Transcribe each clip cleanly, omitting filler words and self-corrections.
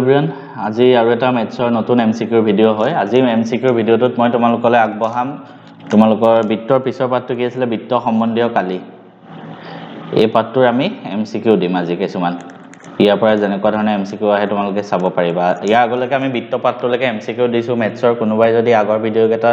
Everyone আজি আৰু এটা মেথছৰ নতুন এমসিকিউৰ ভিডিও হয় আজি এমসিকিউৰ ভিডিওটোত মই তোমালোকলৈ আগবঢ়াম তোমালোকৰ বিত্তৰ পিছৰ পাঠটো কি আছিল বিত্ত সম্বন্ধীয় কালি এই পাঠটোৰ আমি এমসিকিউ দিম আজি কিছুমান ইয়াৰ পৰা যেনেকুৱা ধৰণে এমসিকিউ আহে তোমালোকে চাব পাৰিবা ইয়াৰ আগলৈকে আমি বিত্ত পাঠটোলৈকে এমসিকিউ দিছো মেথছৰ কোনোবাই যদি আগৰ ভিডিও কেটা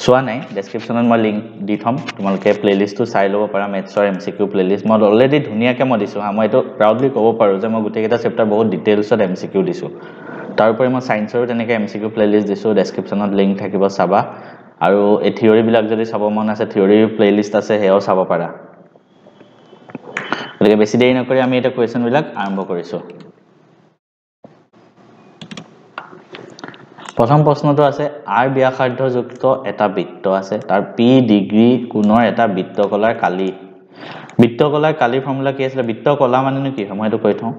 চোৱা নাই ডেসক্ৰিপচনত মই লিংক দি থম তোমালোকে প্লেলিষ্টটো চাই ল'ব পাৰা মেথছৰ এমসিকিউ প্লেলিষ্ট মই অলৰেডি ধুনিয়াকৈ মই দিছো মই এটো প্ৰাউডলি ক'ব পাৰো যে মই গোটেইকেইটা চেপ্টাৰ বহুত ডিটেইলছত এমসিকিউ দিছো তাৰ উপৰি মই সায়েন্সৰ তেনেকৈ এমসিকিউ প্লেলিষ্ট দিছো ডেসক্ৰিপচনত লিংক থাকিব চাবা আৰু এই থিওৰি বিলাক যদি চাব মন আছে থিওৰিৰ প্লেলিষ্ট আছে হেও চাব পাৰা গতিকে বেছি দেৰি নকৰি আমি এটা কোৱেশ্চন বিলাক আৰম্ভ কৰিছো প্ৰথম প্ৰশ্নটো আছে r ব্যাসাৰ্ধযুক্ত এটা বৃত্ত আছে তাৰ p ডিগ্ৰী কোণৰ এটা বৃত্তকলাৰ কালি বৃত্তকলাৰ কালি ফৰ্মুলা কি আছিল বৃত্তকলা মানে কি হয় মই এটো কৈ থওঁ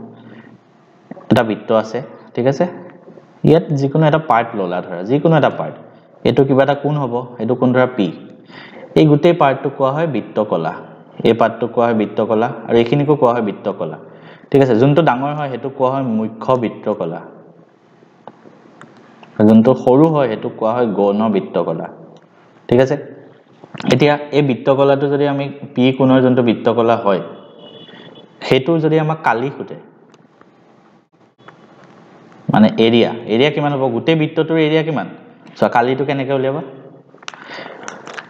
এটা বৃত্ত আছে ঠিক আছে ইয়াত যিকোনো এটা পাৰ্ট ললা ধৰা যিকোনো এটা পাৰ্ট এটো কিবা এটা কোণ হ'ব এটো কোণ ধৰা p এই গোটেই পাৰ্টটো কোৱা হয় বৃত্তকলা এই পাৰ্টটো কোৱা হয় বৃত্তকলা আৰু এইখিনিকো কোৱা হয় বৃত্তকলা ঠিক আছে যোনটো ডাঙৰ হয় হেতু কোৱা হয় মুখ্য বৃত্তকলা যোনটো সৰু হয় হেতু কোৱা হয় গৌণ বৃত্তকলা ঠিক আছে এতিয়া এই বৃত্তকলাটো যদি আমি p কোণৰ যোনটো বৃত্তকলা হয় হেতু যদি আমাক কালি খুটে মানে এৰিয়া কিমান হ'ব গোটেই বৃত্তটোৰ এৰিয়া কিমান সো কালিটো কেনেকৈ উলিয়াবা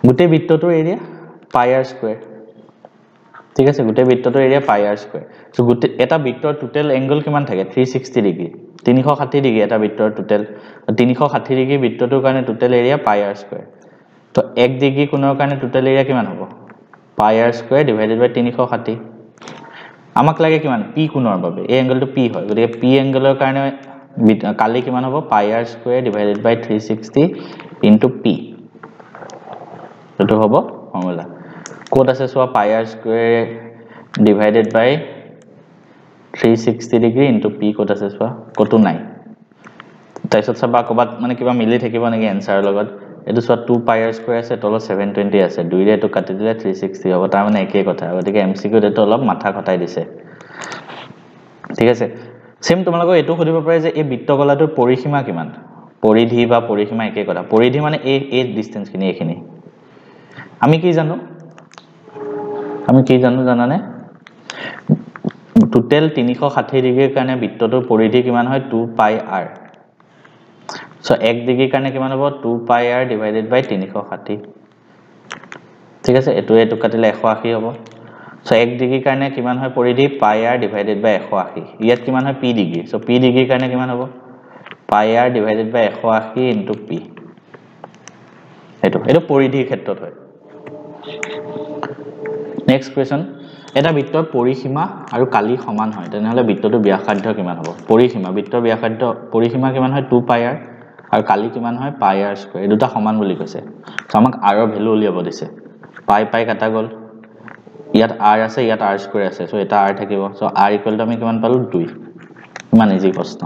গোটেই বৃত্তটোৰ এৰিয়া পাই r স্কয়াৰ ঠিক আছে গোটেই বৃত্তটোৰ এৰিয়া পাই r স্কয়াৰ সো গোটেই এটা বৃত্তৰ টোটাল এংগল কিমান থাকে 360 ডিগ্ৰী 360 ডিগ্ৰী এটা বৃত্তৰ টোটাল 360 ডিগ্ৰী বৃত্তটোৰ কাৰণে টোটাল এৰিয়া পাই r স্কয়াৰ তো 1 ডিগ্ৰী কোণৰ কাৰণে টোটাল এৰিয়া কিমান হ'ব পাই r স্কয়াৰ ডিভাইডেড বাই 360 আমাক লাগে কিমান p কোণৰ বাবে এই এংগলটো p হয় গতিকে p এংগলৰ কাৰণে কালি কিমান হ'ব পাই r স্কয়াৰ ডিভাইডেড বাই 360 ইনটু p এটো হ'ব ফৰ্মুলা কোড আছে সো পাই r স্কয়াৰ ডিভাইডেড বাই 360 ডিগ্ৰী ইনটু p কোড আছে সো কতো নাই তাইছত সবা কবাত মানে কিবা মিলি থাকিব নেকি আনসাৰৰ লগত এটো সো 2 পাই r স্কয়াৰ আছে তলত 720 আছে দুইৰে এটো কাটি দিলে 360 হ'ব তাৰ মানে একেই কথা গতিকে এমসিকিউ এটো অলপ মাথা খটাই দিছে ঠিক আছে সেম তোমালোকক এটো খুদিব পাৰে যে এই বৃত্তকলাটোৰ পৰিসীমা কিমান পৰিধি বা পৰিসীমা একেই কথা পৰিধি মানে এই ডিসটেন্স খিনি এখিনি আমি কি জানো জানানে টোটাল 360 ডিগ্ৰীৰ কাৰণে বৃত্তটোৰ পৰিধি কিমান হয় 2 পাই r সো 1 ডিগ্ৰীৰ কাৰণে কিমান হ'ব 2 পাই r ডিভাইডেড বাই 360 ঠিক আছে এটো কাটিলে 180 হ'ব সো 1 ডিগ্ৰীৰ কাৰণে কিমান হয় পৰিধি পাই r ডিভাইডেড বাই 180 ইয়াত কিমান হয় p ডিগ্ৰী সো p ডিগ্ৰীৰ কাৰণে কিমান হ'ব পাই r ডিভাইডেড বাই 180 ইনটু p এটো পৰিধিৰ ক্ষেত্ৰত হয় নেক্সট কোৱেশ্চন এটা বৃত্তৰ পৰিসীমা আৰু কালি সমান হয় তেনেহলে বৃত্তটোৰ ব্যাসাৰ্ধ কিমান হ'ব পৰিসীমা বৃত্তৰ ব্যাসাৰ্ধ পৰিসীমা কিমান হয় 2 পাই r আৰু কালি কিমান হয় পাই r স্কয়াৰ এই দুটা সমান বুলি কৈছে সো আমাক r ৰ ভ্যালু উলিয়াব দিছে পাই কাটা গল ইয়াত r আছে ইয়াত r স্কয়াৰ আছে সো এটা r থাকিব সো r ইকুৱেল টু আমি কিমান পালো 2 ইমান ইজি প্ৰশ্ন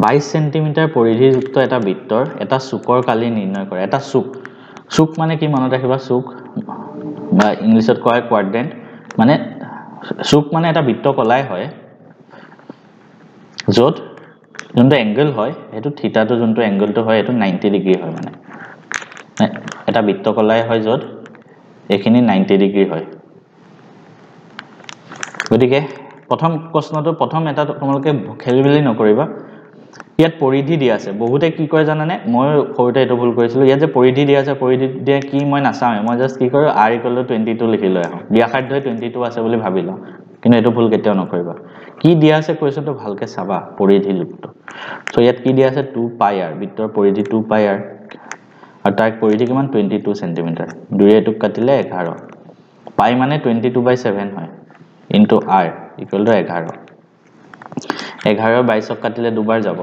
22 সেন্টিমিটাৰ পৰিধিযুক্ত এটা বৃত্তৰ এটা চুকৰ কালি নিৰ্ণয় কৰে এটা চুক মানে কি মনত ৰাখিবা চুক বা ইংলিছত কয় কোৱাড্ৰেন্ট মানে চুক মানে এটা বৃত্তকলাই হয় যত যোনটো এংগল হয় হেতু থিতাটো যোনটো এংগলটো হয় হেতু 90 ডিগ্ৰী হয় মানে এটা বৃত্তকলাই হয় যত এখিনি 90 ডিগ্ৰী হয় গতিকে প্ৰথম প্ৰশ্নটো প্ৰথম এটা তোমালোকে খেলিমেলি নকৰিবা ইয়াত পৰিধি দিয়া আছে বহুতে কি কৰে জানানে মই সৰুতে এটো ভুল কৰিছিলো ইয়াত যে পৰিধি দিয়া আছে পৰিধি দিয়া কি মই নাচাও মই জাস্ট কি কৰো r = 22 লিখি লৈ আহো ব্যাসাৰ্ধ 22 আছে বুলি ভাবি লও কিন্তু এটো ভুল কেতিয়াও নকৰিবা কি দিয়া আছে কোৱেশ্চনটো ভালকে চাবা পৰিধি যুক্ত সো ইয়াত কি দিয়া আছে 2 পাই r বৃত্তৰ পৰিধি 2 পাই r আৰু তাৰ পৰিধি কিমান 22 সেন্টিমিটাৰ দুইৰে এটো কাটিলে 11 পাই মানে 22/7 হয় ইনটু r = 11 11 22 কাটিলে দুবাৰ যাব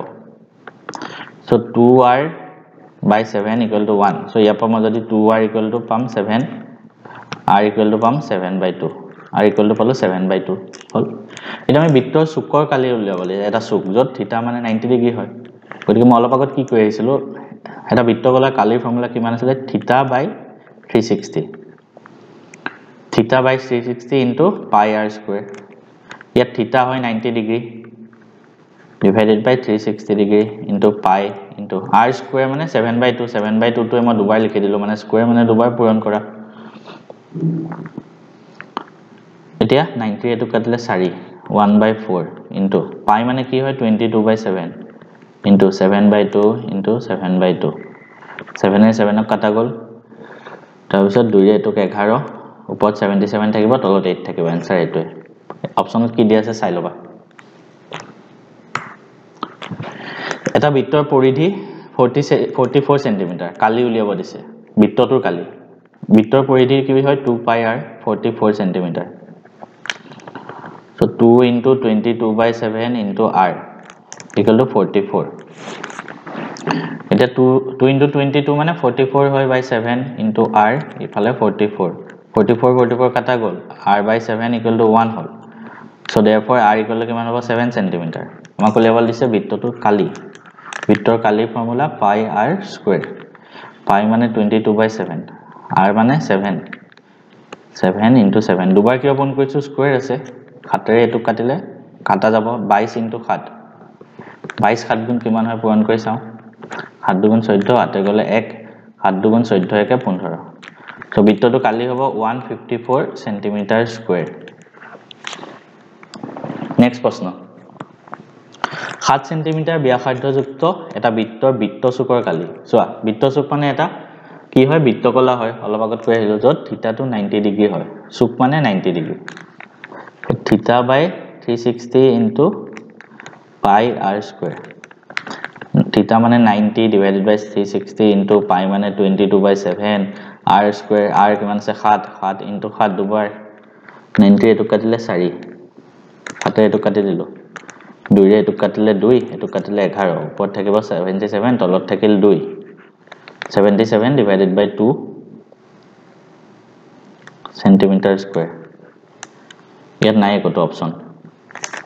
so 2r by 7 equal to 1 so ইয়াৰ পৰা মই যদি 2r equal to পাম 7 r equal to পাম 7/2 r equal to পালো 7/2 হল এটা আমি বৃত্তৰ চুকৰ কালি উলিয়াব লাগে এটা চুক যত থিতা মানে 90 ডিগ্ৰী হয় গতিকে মই অলপ আগত কি কৈ আহিছিলো এটা বৃত্তকলাৰ কালিৰ ফৰ্মুলা কিমান আছিল থিতা by 360 theta by 360 into pi r square ইয়াত থিটা হয় 90 degree divided by 360 degree into pi into r square মানে 7/2 7/2 টো মই দুবাৰ লিখি দিলো মানে স্কয়াৰ মানে দুবাৰ পূৰণ কৰা এতিয়া 90 এটো কাটিলে 4 1/4 into pi মানে কি হয় 22/7 into 7/2 into 7/2 7 এ 7 ক কাটা গল তাৰ পিছত 2 এ এটো 11 ওপৰত 77 থাকিব তলত 8 থাকিব आंसर এটোৱে অপচনত কি দিয়া আছে চাই লবা এটা বৃত্তৰ পৰিধি 44 cm কালি উলিয়াব দিছে বৃত্তটোৰ কালি বৃত্তৰ পৰিধি কি হয় 2 pi r 44 cm so 2 into 22/7 into r equal to 44 এটা 2 into 22 মানে 44 হয় by 7 into r ইফালে 44 কাটা গল r by 7 equal to 1 hall so therefore r equal to কিমান হ'ব 7 cm আমাক উলিয়াব দিছে বৃত্তটোৰ কালি Victor Kali formula pi r square. Pi মানে 22/7. R মানে 7. 7 into 7. দুবাৰ কি অপন কৰিছো স্কয়াৰ আছে। খাতেৰে এটো কাটিলে কাটা যাব 22 into 7. 22 7 গুণ কিমান হয় পূৰণ কৰি চাও। 7 দুগুণ 14 আতে গলে 1 7 দুগুণ 14 একে 15। সো বৃত্তটো কালি হ'ব 154 cm square. নেক্সট প্ৰশ্ন 7 cm ব্যাসাৰ্ধযুক্ত এটা বৃত্তৰ বৃত্তচুকৰ কালি চোৱা বৃত্তচুক মানে এটা কি হয় বৃত্তকলা হয় অলপ আগত কৈ আহিলো যত থিতাটো 90 ডিগ্ৰী হয় চুক মানে 90 ডিগ্ৰী থিতা by 360 into pi r square থিতা মানে 90 divided by 360 into pi মানে 22/7 r square r কিমান আছে 7 into 7 দুবাৰ 90 এটো কাটিলে 4 7 এটো কাটি দিলো 2 ৰে এটো কাটিলে 2 এটো কাটিলে 11 ওপৰত থাকিব 77 তলত থাকিল 2 77 divided by 2 centimeter square ইয়াত নাই কত অপচন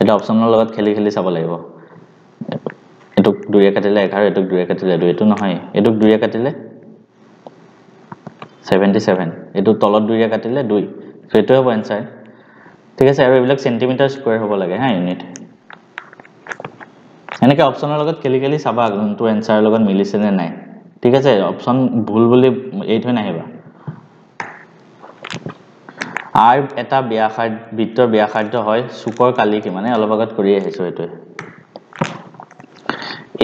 এটা অপচনৰ লগত খেলি চাব লাগিব এটো 2 ৰে কাটিলে 11 এটো 2 ৰে কাটিলে 2 এটো নহয় এটো 2 ৰে কাটিলে 77 এটো তলত 2 ৰে কাটিলে 2 সো এটো হ'ব आंसर ঠিক আছে আৰু এইবিলাক সেন্টিমিটাৰ স্কয়াৰ হ'ব লাগে হা ইউনিট এনেকে অপচনৰ লগত খেলি চাবা কোনটো आंसर লগত মিলিছে নে নাই ঠিক আছে অপচন ভুল বুলি এইটো নাহিবা r এটা ব্যাসাৰ্ধ বৃত্তৰ ব্যাসাৰ্ধ হয় সুকৰ কালি কি মানে অলপ আগত কৰি আহিছো এটো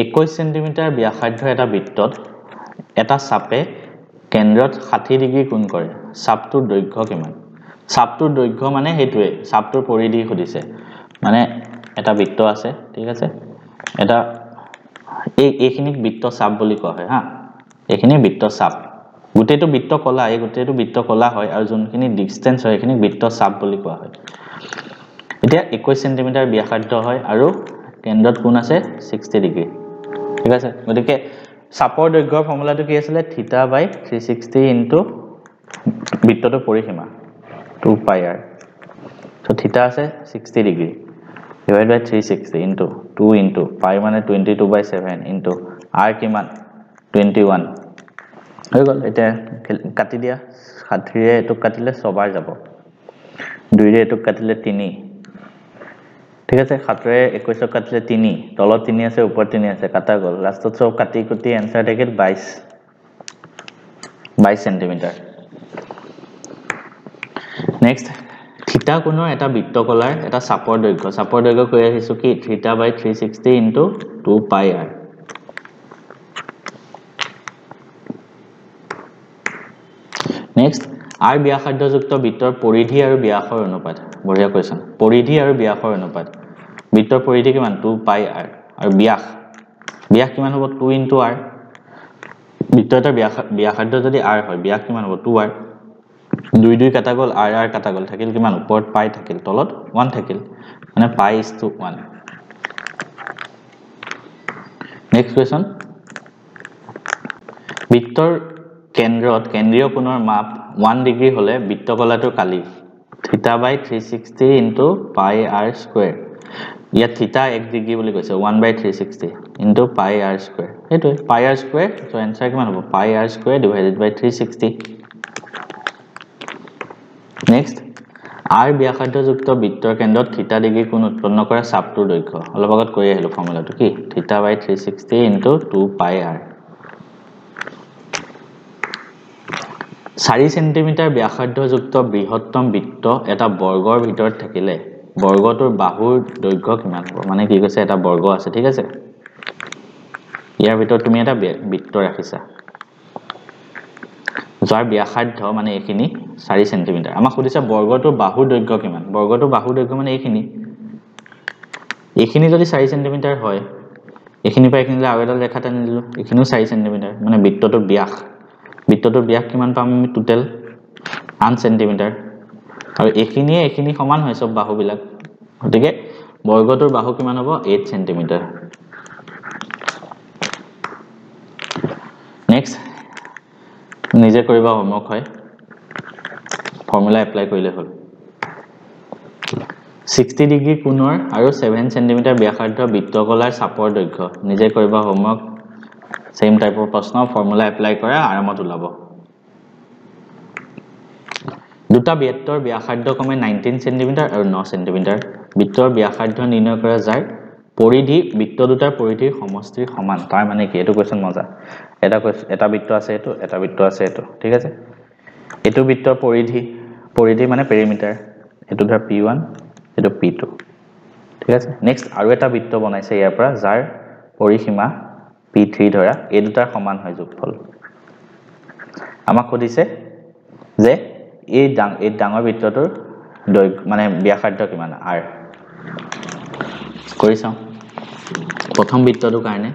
21 cm ব্যাসাৰ্ধ এটা বৃত্তত এটা চাপে কেন্দ্ৰত 60 ডিগ্ৰী কোণ কৰে চাপটোৰ দৈৰ্ঘ্য কিমান চাপটোৰ দৈৰ্ঘ্য মানে হেতুৱে চাপটোৰ পৰিধি খুদিছে মানে এটা বৃত্ত আছে ঠিক আছে এটা এইখিনিক বৃত্ত চাপ বুলি কোৱা হয় হা এইখিনি বৃত্ত চাপ গুটেটো বৃত্ত কলা এই গুটেটো বৃত্ত কলা হয় আৰু যোনখিনি ডিসটেন্স হয় এইখিনি বৃত্ত চাপ বুলি কোৱা হয় এতিয়া 21 cm ব্যাসাৰ্ধ হয় আৰু কেন্দ্ৰত কোণ আছে 60 ডিগ্ৰী ঠিক আছে গতিকে চাপৰ দৈৰ্ঘ্যৰ ফৰ্মুলাটো কি আছিল থিটা বাই 360 into বৃত্তটোৰ পৰিসীমা 2 pi r so থিটা আছে 60 degree divided by 360 into 2 into pi মানে 22/7 into r কিমান 21 হৈ গল এটা কাটি দিয়া 60 ৰে এটো কাটিলে 6 বাৰ যাব 2 ৰে এটো কাটিলে 3 ঠিক আছে 7 ৰে 21 কাটিলে 3 তলত 3 আছে ওপৰত 3 আছে কাটা গল লাষ্টত সব কাটি কুটি आंसर থাকিল 22 cm নেক্সট থিটা কোণৰ এটা বৃত্তকলাৰ এটা চাপৰ দৈৰ্ঘ্য কৈ আহিছো কি থিটা বাই 360 into 2 pi r next r ব্যাসাৰ্ধযুক্ত বৃত্তৰ পৰিধি আৰু ব্যাসৰ অনুপাত বঢ়িয়া কোৱেশ্চন পৰিধি আৰু ব্যাসৰ অনুপাত বৃত্তৰ পৰিধি কিমান 2 pi r আৰু ব্যাস কিমান হ'ব 2 into r বৃত্তৰ ব্যাসাৰ্ধ যদি r হয় ব্যাস কিমান হ'ব 2r 2 কাটা গল r কাটা গল থাকিল কিমান ওপৰত পাই থাকিল তলত 1 থাকিল মানে pi is to 1 next question বৃত্তৰ কেন্দ্ৰীয় কোণৰ মাপ 1 ডিগ্ৰী হলে বৃত্তকলাটোৰ কালি থিটা বাই 360 into pi r square ইয়াত থিটা 1 ডিগ্ৰী বুলি কৈছে 1/360 into pi r square হেতু pi r square so answer কিমান হ'ব pi r square divided by 360 next R ব্যাসাৰ্ধযুক্ত বৃত্তৰ কেন্দ্ৰত থিটা ডিগ্ৰী কোণ উৎপন্ন কৰা চাপটোৰ দৈৰ্ঘ্য অলপ আগত কৈ আহিলো ফৰ্মুলাটো কি থিটা বাই 360 ইনটু 2 পাই r 4 সেন্টিমিটাৰ ব্যাসাৰ্ধযুক্ত বৃহত্তম বৃত্ত এটা বৰ্গৰ ভিতৰত থাকিলে বৰ্গটোৰ বাহুৰ দৈৰ্ঘ্য কিমান হ'ব মানে কি কৈছে এটা বৰ্গ আছে ঠিক আছে ইয়াৰ ভিতৰত তুমি এটা বৃত্ত ৰাখিছা যাৰ ব্যাসাৰ্ধ মানে এইখিনি 4 সেন্টিমিটাৰ আমাক সুধিছে বৰ্গটোৰ বাহুৰ দৈৰ্ঘ্য কিমান বৰ্গটোৰ বাহুৰ দৈৰ্ঘ্য মানে এইখিনি যদি 4 সেন্টিমিটাৰ হয় এইখিনি পাই এইখিনিলে আৰু এটা ৰেখা টানি দিলো এইখিনিও 4 সেন্টিমিটাৰ মানে বৃত্তটোৰ ব্যাস কিমান পাম আমি টোটাল 8 সেন্টিমিটাৰ আৰু এইখিনি সমান হয় সব বাহুবিলাক গতিকে বৰ্গটোৰ বাহু কিমান হ'ব 8 সেন্টিমিটাৰ নেক্সট নিজে কৰিবা হোমৱৰ্ক হয় ফৰ্মুলা এপ্লাই কৰিলে হ'ল 60 ডিগ্ৰী কোণৰ আৰু 7 সেন্টিমিটাৰ ব্যাসাৰ্ধ বৃত্তকলাৰ চাপৰ দৈৰ্ঘ্য নিজে কৰিবা হোমৱৰ্ক সেম টাইপৰ প্ৰশ্ন ফৰ্মুলা এপ্লাই কৰা আৰামত ওলাব দুটা বৃত্তৰ ব্যাসাৰ্ধ ক্ৰমে 19 সেন্টিমিটাৰ আৰু 9 সেন্টিমিটাৰ বৃত্তৰ ব্যাসাৰ্ধ নিৰ্ণয় কৰা যায় পৰিধি বৃত্ত দুটাৰ পৰিধিৰ সমষ্টিৰ সমান তাৰ মানে কি এটো কোৱেশ্চন মজা এটা বৃত্ত আছে এটো ঠিক আছে এটো বৃত্তৰ পৰিধি মানে পেৰিমিটাৰ এটো ধৰা p1 এটো p2 ঠিক আছে নেক্সট আৰু এটা বৃত্ত বনাইছে ইয়াৰ পৰা যাৰ পৰিসীমা p3 ধৰা এই দুটাৰ সমান হয় যোগফল আমাক কৈছে যে এই ডাঙৰ বৃত্তটোৰ দৈৰ্ঘ্য মানে ব্যাসাৰ্ধ কিমান r কৰি চাও প্ৰথম বৃত্তটোৰ কাৰণে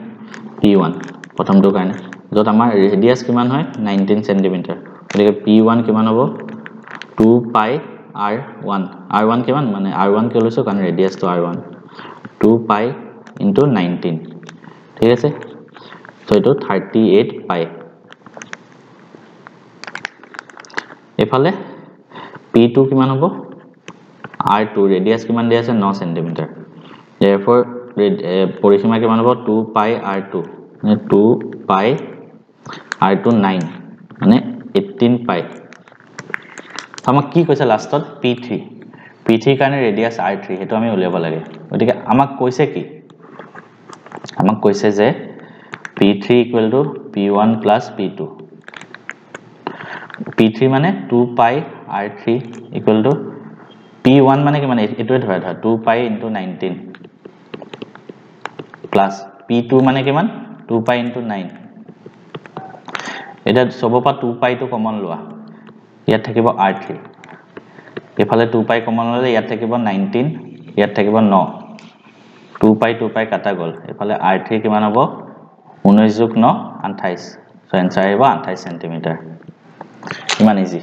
p1 প্ৰথমটোৰ কাৰণে যত আমাৰ ৰেডিয়াস কিমান হয় 19 সেন্টিমিটাৰ গতিকে p1 কিমান হ'ব 2 পাই r1 কিমান মানে r1 কি লৈছো কাৰণ ৰেডিয়াসটো r1 2 পাই ইনটু 19 ঠিক আছে তো এটো 38 পাই এফালে p2 কিমান হ'ব r2 ৰেডিয়াস কিমান দিয়া আছে 9 সেন্টিমিটাৰ therefore পৰিসীমা কিমান হ'ব 2 পাই r2 মানে 2 পাই r2 9 মানে 18 পাই আমাক কি কৈছে লাষ্টত p3 কাৰণে ৰেডিয়াস r3 হেতু আমি উলিয়াব লাগে গতিকে আমাক কৈছে কি আমাক কৈছে যে p3 p1 p2 p3 মানে 2 পাই r3 p1 মানে কিমান এটোৱে ধৰা 2 পাই ইনটু 19 প্লাস p2 মানে কিমান 2 পাই ইনটু 9 এটা সবপা 2 পাই টো কমন লোৱা ইয়াত থাকিব r3 এফালে 2 পাই কমন ললে ইয়াত থাকিব 19 ইয়াত থাকিব 9 2 পাই কাটা গল এফালে r3 কিমান হ'ব 19 যোগ 9 28 সো এনসার আহিব 28 সেন্টিমিটাৰ ইমান ইজি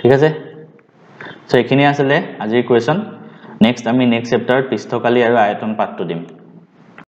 ঠিক আছে সো এখিনি আছিল আজিৰ কোৱেশ্চন নেক্সট আমি নেক্সট চেপ্টাৰত পৃষ্ঠকালি আৰু আয়তন পাঠটো দিম